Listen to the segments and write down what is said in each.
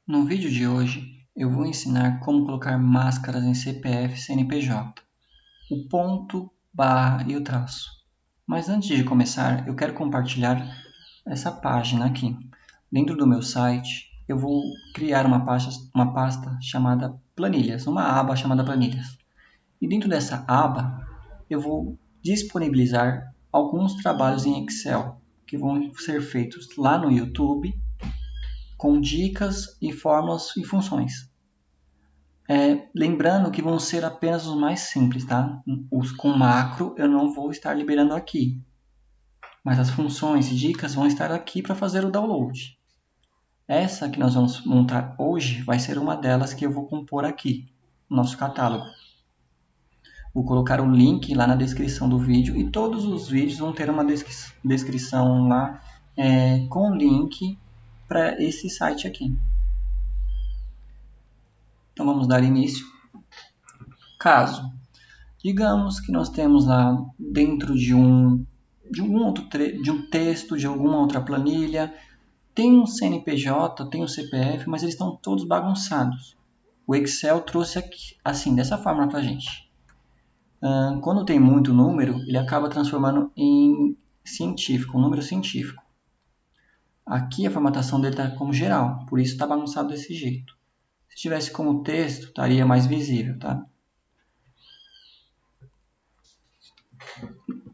No vídeo de hoje, eu vou ensinar como colocar máscaras em CPF e CNPJ, o ponto, barra e o traço. Mas antes de começar, eu quero compartilhar essa página aqui. Dentro do meu site, eu vou criar uma pasta chamada Planilhas, uma aba chamada Planilhas. E dentro dessa aba, eu vou disponibilizar alguns trabalhos em Excel, que vão ser feitos lá no YouTube, com dicas e fórmulas e funções. Lembrando que vão ser apenas os mais simples, tá? Os com macro eu não vou estar liberando aqui, mas as funções e dicas vão estar aqui para fazer o download. Essa que nós vamos montar hoje vai ser uma delas que eu vou compor aqui, no nosso catálogo. Vou colocar o link lá na descrição do vídeo e todos os vídeos vão ter uma descrição lá com link para esse site aqui. Então vamos dar início. Caso, digamos que nós temos lá dentro de um texto, de alguma outra planilha, tem um CNPJ, tem um CPF, mas eles estão todos bagunçados. O Excel trouxe aqui, assim, dessa forma para a gente. Quando tem muito número, ele acaba transformando em científico, um número científico. Aqui a formatação dele está como geral, por isso está bagunçado desse jeito. Se tivesse como texto, estaria mais visível, tá?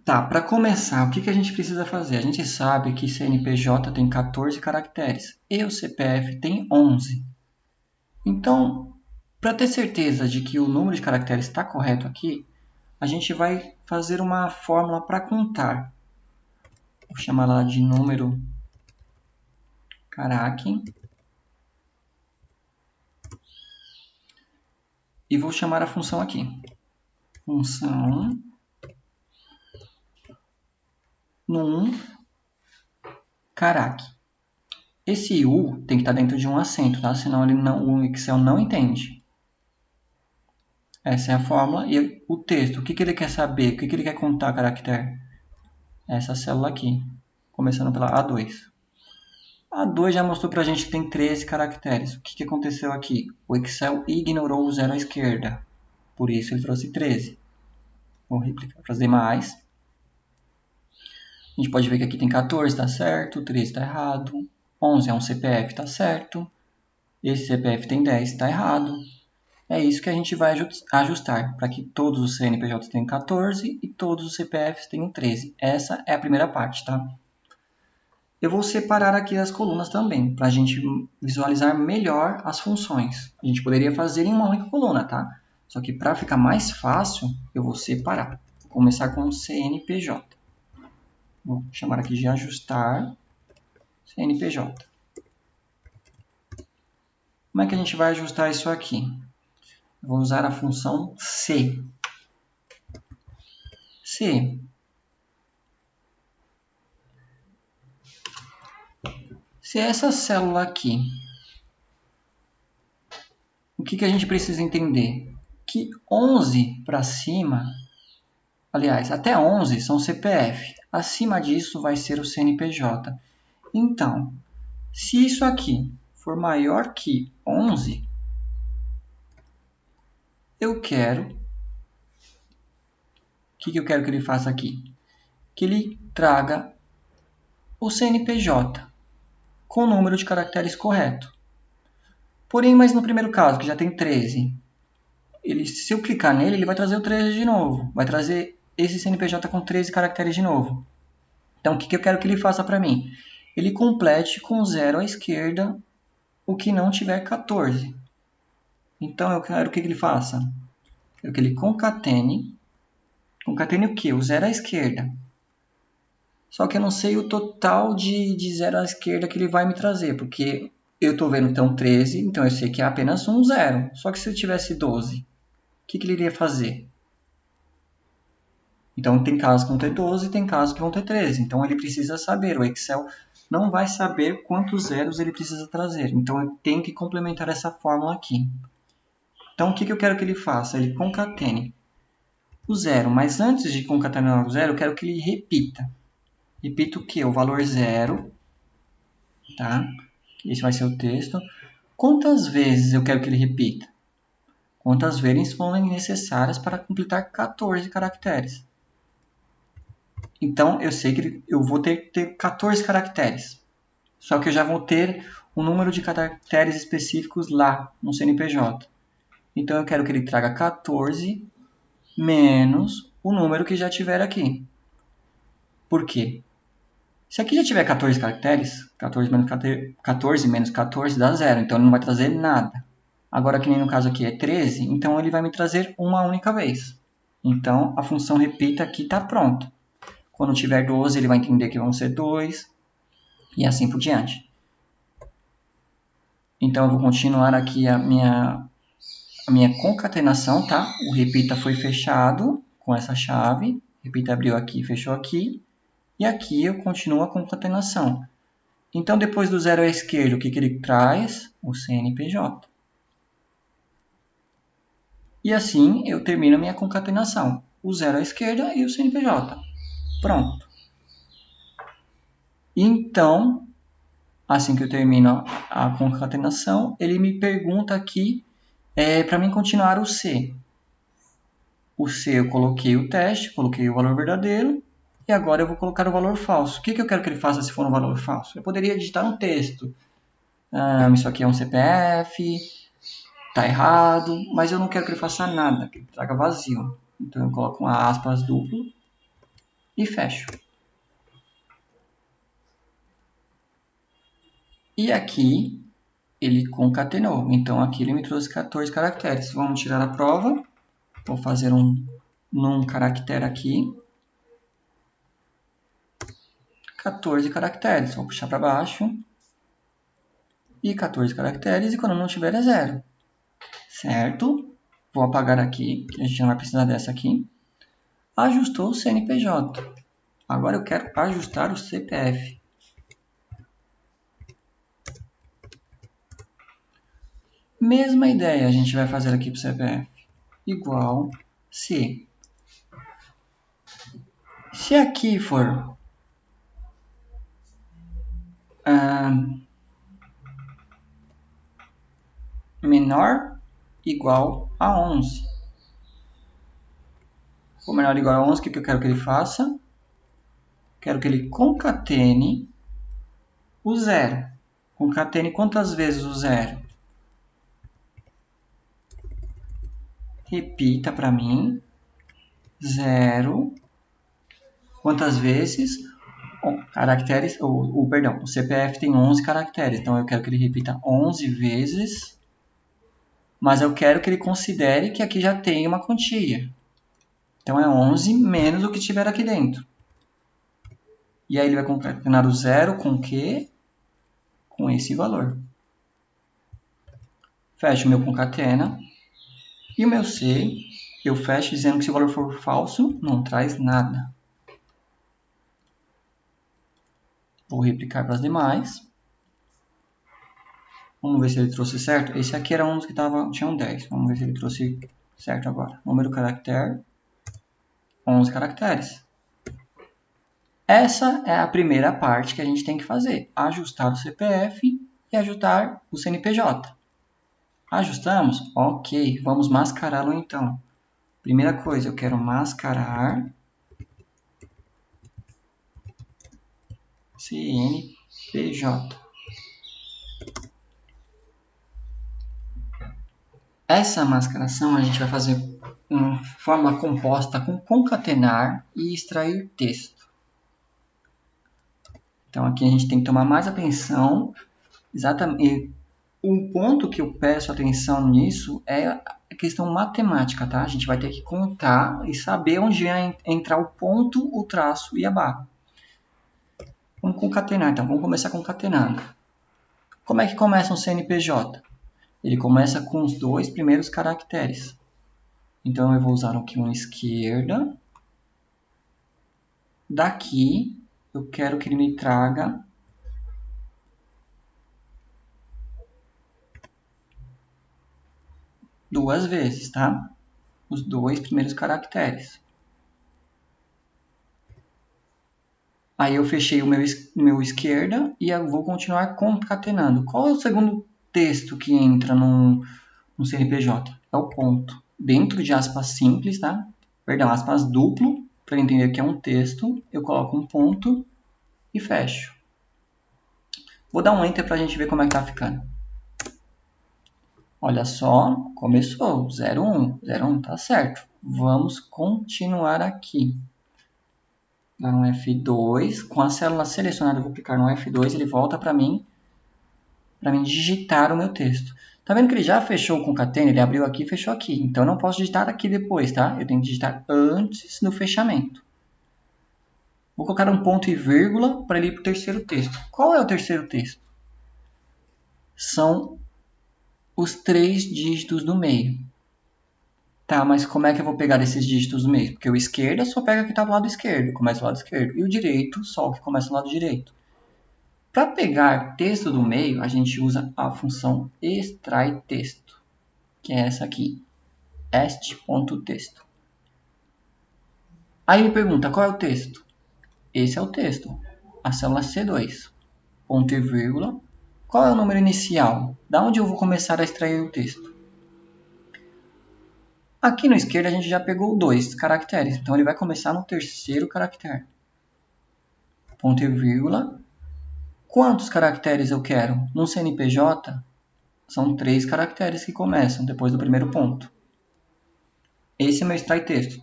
Tá, para começar, o que a gente precisa fazer? A gente sabe que CNPJ tem 14 caracteres e o CPF tem 11. Então, para ter certeza de que o número de caracteres está correto aqui, a gente vai fazer uma fórmula para contar. Vou chamar ela de número carac e vou chamar a função aqui. Função num carac. Esse U tem que estar dentro de um acento, tá? Senão o Excel não entende. Essa é a fórmula. E o texto, o que ele quer saber? O que ele quer contar caractere? Essa célula aqui, começando pela A2. A2 já mostrou para a gente que tem 13 caracteres. O que aconteceu aqui? O Excel ignorou o zero à esquerda. Por isso ele trouxe 13. Vou replicar para as demais. A gente pode ver que aqui tem 14, está certo. 13 está errado. 11 é um CPF, está certo. Esse CPF tem 10, está errado. É isso que a gente vai ajustar, para que todos os CNPJs tenham 14 e todos os CPFs tenham 13. Essa é a primeira parte, tá? Eu vou separar aqui as colunas também, para a gente visualizar melhor as funções. A gente poderia fazer em uma única coluna, tá? Só que para ficar mais fácil, eu vou separar. Vou começar com o CNPJ. Vou chamar aqui de ajustar CNPJ. Como é que a gente vai ajustar isso aqui? Eu vou usar a função C. Se essa célula aqui, o que a gente precisa entender? Que 11 para cima, aliás, até 11 são CPF. Acima disso vai ser o CNPJ. Então, se isso aqui for maior que 11, eu quero... O que eu quero que ele faça aqui? Que ele traga o CNPJ com o número de caracteres correto. Porém, mas no primeiro caso, que já tem 13, se eu clicar nele, ele vai trazer o 13 de novo. Vai trazer esse CNPJ com 13 caracteres de novo. Então, o que eu quero que ele faça para mim? Ele complete com 0 à esquerda o que não tiver 14. Então, eu quero que ele faça? Eu quero que ele concatene. Concatene o quê? O 0 à esquerda. Só que eu não sei o total de 0 à esquerda que ele vai me trazer, porque eu estou vendo então 13, então eu sei que é apenas um 0. Só que se eu tivesse 12, o que ele iria fazer? Então, tem casos que vão ter 12 e tem casos que vão ter 13. Então, ele precisa saber. O Excel não vai saber quantos zeros ele precisa trazer. Então, eu tenho que complementar essa fórmula aqui. Então, o que eu quero que ele faça? Ele concatene o zero. Mas antes de concatenar o zero, eu quero que ele repita. Repita o quê? O valor zero. Tá? Esse vai ser o texto. Quantas vezes eu quero que ele repita? Quantas vezes forem necessárias para completar 14 caracteres. Então, eu sei que eu vou ter que ter 14 caracteres. Só que eu já vou ter um número de caracteres específicos lá no CNPJ. Então, eu quero que ele traga 14 menos o número que já tiver aqui. Por quê? Se aqui já tiver 14 caracteres, 14 menos 14 dá 0. Então, ele não vai trazer nada. Agora, que nem no caso aqui é 13, então ele vai me trazer uma única vez. Então, a função repita aqui está pronta. Quando tiver 12, ele vai entender que vão ser 2, e assim por diante. Então, eu vou continuar aqui a minha concatenação, tá? O repita foi fechado com essa chave. Repita abriu aqui, fechou aqui. E aqui eu continuo a concatenação. Então, depois do 0 à esquerda, o que ele traz? O CNPJ. E assim eu termino a minha concatenação. O 0 à esquerda e o CNPJ. Pronto. Então, assim que eu termino a concatenação, ele me pergunta aqui para mim continuar o C. O C eu coloquei o teste, coloquei o valor verdadeiro, e agora eu vou colocar o valor falso. O que eu quero que ele faça se for um valor falso? Eu poderia digitar um texto. Isso aqui é um CPF, está errado, mas eu não quero que ele faça nada, que ele traga vazio. Então eu coloco uma aspas duplo e fecho. E aqui ele concatenou. Então aqui ele me trouxe 14 caracteres. Vamos tirar a prova. Vou fazer num caractere aqui. 14 caracteres. Vou puxar para baixo. E 14 caracteres. E quando não tiver é 0. Certo? Vou apagar aqui, que a gente não vai precisar dessa aqui. Ajustou o CNPJ. Agora eu quero ajustar o CPF. Mesma ideia a gente vai fazer aqui para o CPF. Igual se. Se aqui for menor igual a 11. O menor igual a 11, o que eu quero que ele faça? Quero que ele concatene o 0. Concatene quantas vezes o 0? Repita para mim. 0. Quantas vezes? Caracteres, perdão, o CPF tem 11 caracteres, então eu quero que ele repita 11 vezes, mas eu quero que ele considere que aqui já tem uma quantia. Então é 11 menos o que tiver aqui dentro. E aí ele vai concatenar o 0 com o quê? Com esse valor. Fecho o meu concatena. E o meu C, eu fecho dizendo que se o valor for falso, não traz nada. Vou replicar para as demais. Vamos ver se ele trouxe certo. Esse aqui era um dos que tinham 10. Vamos ver se ele trouxe certo agora. Número caractere, 11 caracteres. Essa é a primeira parte que a gente tem que fazer. Ajustar o CPF e ajustar o CNPJ. Ajustamos? Ok, vamos mascará-lo então. Primeira coisa, eu quero mascarar CNPJ. Essa mascaração a gente vai fazer em forma composta com concatenar e extrair texto. Então aqui a gente tem que tomar mais atenção. Exatamente. Um ponto que eu peço atenção nisso é a questão matemática, tá? A gente vai ter que contar e saber onde vai entrar o ponto, o traço e a barra. Vamos concatenar, então. Vamos começar concatenando. Como é que começa um CNPJ? Ele começa com os 2 primeiros caracteres. Então, eu vou usar aqui uma esquerda. Daqui, eu quero que ele me traga duas vezes, tá? Os 2 primeiros caracteres. Aí eu fechei o meu esquerda e eu vou continuar concatenando. Qual é o segundo texto que entra no CNPJ? É o ponto. Dentro de aspas simples, tá? Perdão, aspas duplo, para entender que é um texto, eu coloco um ponto e fecho. Vou dar um Enter para a gente ver como é que tá ficando. Olha só, começou, 01, 01, tá certo. Vamos continuar aqui. Dar um F2, com a célula selecionada eu vou clicar no F2, ele volta para mim digitar o meu texto. Tá vendo que ele já fechou o concatenado? Ele abriu aqui e fechou aqui. Então, eu não posso digitar aqui depois, tá? Eu tenho que digitar antes do fechamento. Vou colocar um ponto e vírgula para ele ir para o terceiro texto. Qual é o terceiro texto? São os 3 dígitos do meio. Tá, mas como é que eu vou pegar esses dígitos do meio? Porque o esquerdo só pega o que está do lado esquerdo, começa do lado esquerdo. E o direito, só o que começa do lado direito. Para pegar texto do meio, a gente usa a função extrai texto, que é essa aqui, est.texto. Aí me pergunta, qual é o texto? Esse é o texto, a célula C2, ponto e vírgula. Qual é o número inicial? Da onde eu vou começar a extrair o texto? Aqui no esquerdo a gente já pegou 2 caracteres, então ele vai começar no terceiro caractere. Ponto e vírgula. Quantos caracteres eu quero? No CNPJ, são 3 caracteres que começam depois do primeiro ponto. Esse é meu extrai texto.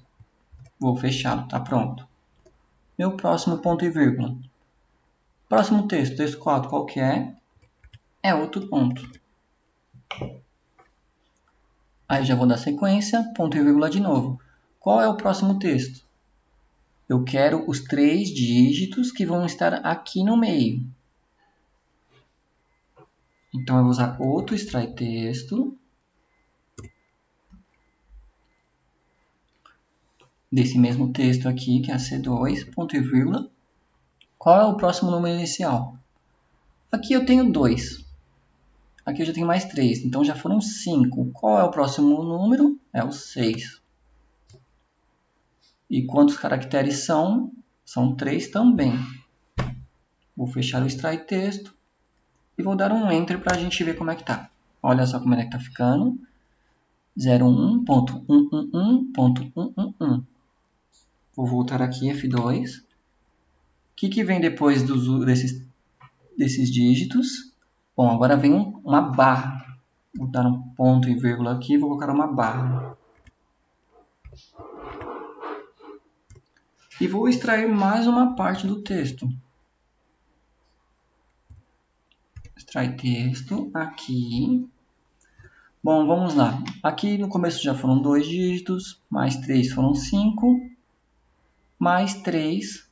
Vou fechá-lo, tá pronto. Meu próximo ponto e vírgula. Próximo texto, texto 4, qual que é? É outro ponto. Aí já vou dar sequência, ponto e vírgula de novo. Qual é o próximo texto? Eu quero os 3 dígitos que vão estar aqui no meio. Então, eu vou usar outro extrai texto. Desse mesmo texto aqui, que é a C2, ponto e vírgula. Qual é o próximo número inicial? Aqui eu tenho 2. Aqui eu já tenho mais 3, então já foram 5. Qual é o próximo número? É o 6. E quantos caracteres são? São 3 também. Vou fechar o extrai texto e vou dar um Enter para a gente ver como é que tá. Olha só como é que tá ficando. 01.111.111. Vou voltar aqui, F2. O que vem depois desses dígitos? Bom, agora vem uma barra. Vou dar um ponto e vírgula aqui e vou colocar uma barra. E vou extrair mais uma parte do texto. Extrai texto aqui. Bom, vamos lá. Aqui no começo já foram 2 dígitos, mais 3 foram 5, mais 3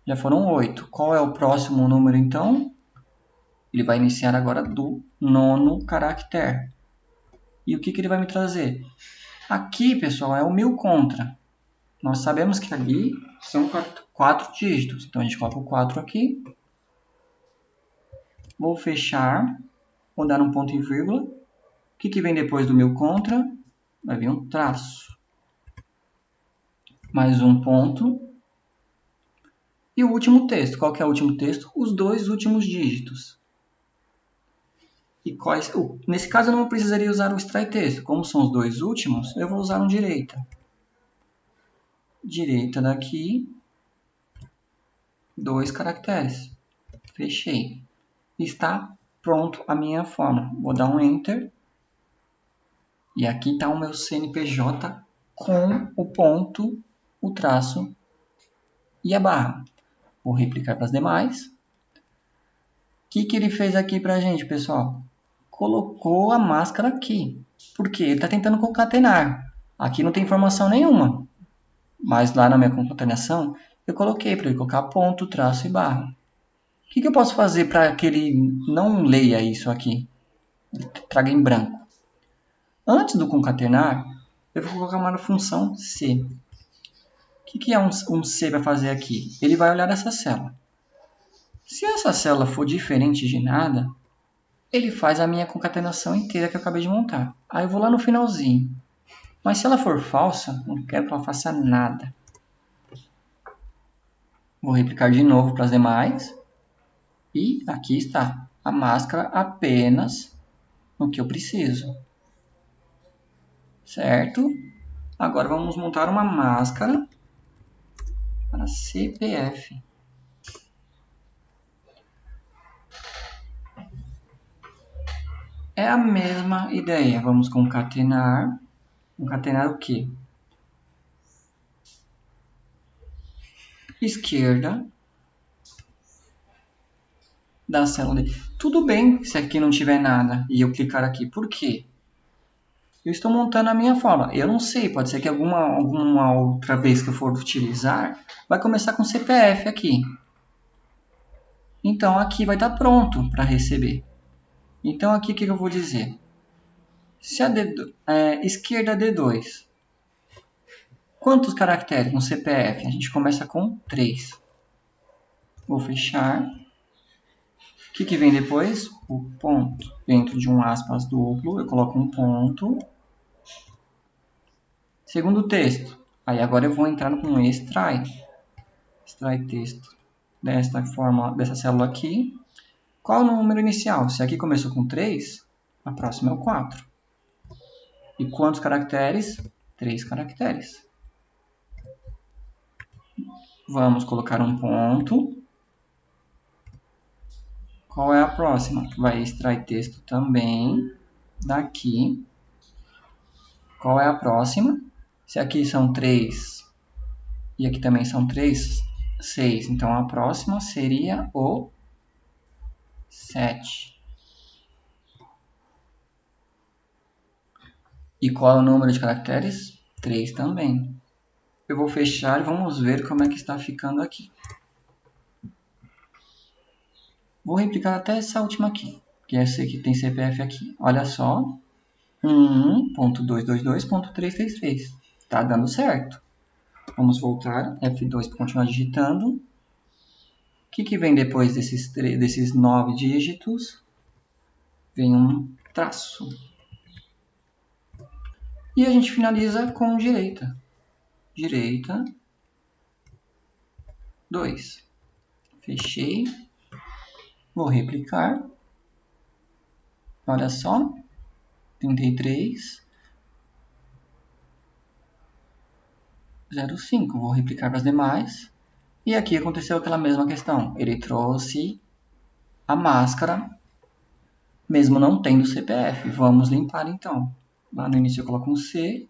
já foram 8. Qual é o próximo número então? Ele vai iniciar agora do 9º caractere. E o que ele vai me trazer? Aqui, pessoal, é o 1000 contra. Nós sabemos que ali são 4 dígitos. Então, a gente coloca o 4 aqui. Vou fechar. Vou dar um ponto e vírgula. O que vem depois do 1000 contra? Vai vir um traço. Mais um ponto. E o último texto. Qual que é o último texto? Os 2 últimos dígitos. E nesse caso, eu não precisaria usar o extrai texto. Como são os 2 últimos, eu vou usar um direita. Direita daqui. 2 caracteres. Fechei. Está pronto a minha forma. Vou dar um Enter. E aqui está o meu CNPJ com o ponto, o traço e a barra. Vou replicar para as demais. O que ele fez aqui para a gente, pessoal? Colocou a máscara aqui. Por quê? Ele está tentando concatenar. Aqui não tem informação nenhuma. Mas lá na minha concatenação, eu coloquei para ele colocar ponto, traço e barra. O que eu posso fazer para que ele não leia isso aqui? Traga em branco. Antes do concatenar, eu vou colocar uma função C. O que é um C para fazer aqui? Ele vai olhar essa célula. Se essa célula for diferente de nada, ele faz a minha concatenação inteira que eu acabei de montar. Aí eu vou lá no finalzinho. Mas se ela for falsa, não quero que ela faça nada. Vou replicar de novo para as demais. E aqui está a máscara apenas no que eu preciso. Certo? Agora vamos montar uma máscara para CPF. É a mesma ideia. Vamos concatenar. Concatenar o quê? Esquerda da célula D. Tudo bem se aqui não tiver nada e eu clicar aqui. Por quê? Eu estou montando a minha forma. Eu não sei, pode ser que alguma outra vez que eu for utilizar, vai começar com CPF aqui. Então, aqui vai estar pronto para receber. Então, aqui o que eu vou dizer? Se a esquerda D2, quantos caracteres no CPF? A gente começa com 3. Vou fechar. O que vem depois? O ponto. Dentro de um aspas duplo, eu coloco um ponto. Segundo texto. Aí agora eu vou entrar com extrai. Extrai texto desta forma, dessa célula aqui. Qual o número inicial? Se aqui começou com 3, a próxima é o 4. E quantos caracteres? 3 caracteres. Vamos colocar um ponto. Qual é a próxima? Vai extrair texto também daqui. Qual é a próxima? Se aqui são 3 e aqui também são 3, 6. Então, a próxima seria o 7. E qual é o número de caracteres? 3 também. Eu vou fechar e vamos ver como é que está ficando aqui. Vou replicar até essa última aqui, que é essa que tem CPF aqui. Olha só, 1.222.333. Está dando certo. Vamos voltar, F2 para continuar digitando. O que vem depois desses 9 dígitos? Vem um traço. E a gente finaliza com direita. Direita, 2. Fechei. Vou replicar. Olha só, 33, 0,5. Vou replicar para as demais. E aqui aconteceu aquela mesma questão. Ele trouxe a máscara, mesmo não tendo CPF. Vamos limpar então. Lá no início eu coloco um C.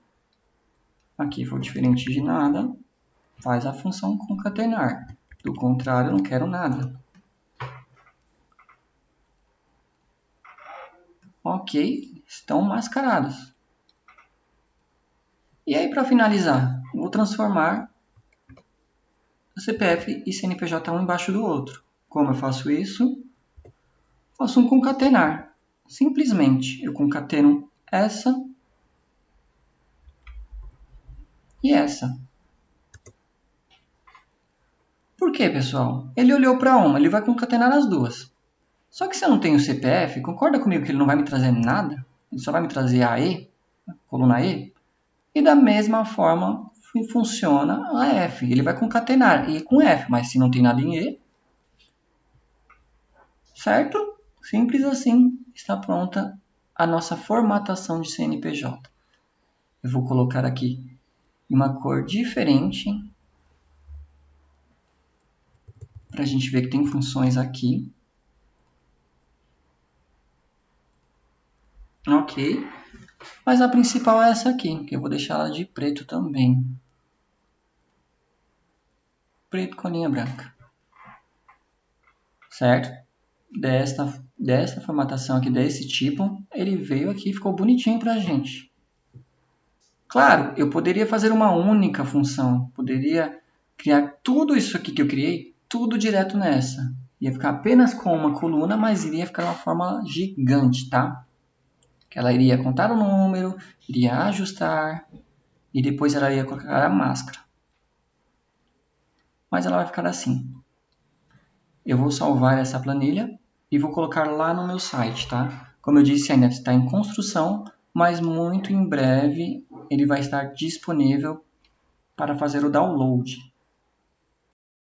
Aqui for diferente de nada. Faz a função concatenar. Do contrário, eu não quero nada. Ok, estão mascarados. E aí, para finalizar, vou transformar o CPF e CNPJ um embaixo do outro. Como eu faço isso? Faço um concatenar. Simplesmente, eu concateno essa e essa. Por quê, pessoal? Ele olhou para uma, ele vai concatenar as duas. Só que se eu não tenho CPF, concorda comigo que ele não vai me trazer nada? Ele só vai me trazer a E, a coluna E. E da mesma forma funciona a F. Ele vai concatenar E com F, mas se não tem nada em E, certo? Simples assim, está pronta a nossa formatação de CNPJ. Eu vou colocar aqui uma cor diferente, para a gente ver que tem funções aqui. Ok, mas a principal é essa aqui, que eu vou deixar ela de preto também. Preto com a linha branca. Certo? Desta formatação aqui, desse tipo, ele veio aqui e ficou bonitinho pra gente. Claro, eu poderia fazer uma única função. Poderia criar tudo isso aqui que eu criei, tudo direto nessa. Ia ficar apenas com uma coluna, mas iria ficar uma forma gigante, tá? Que ela iria contar o número, iria ajustar e depois ela ia colocar a máscara. Mas ela vai ficar assim. Eu vou salvar essa planilha e vou colocar lá no meu site, tá? Como eu disse, ainda está em construção, mas muito em breve ele vai estar disponível para fazer o download.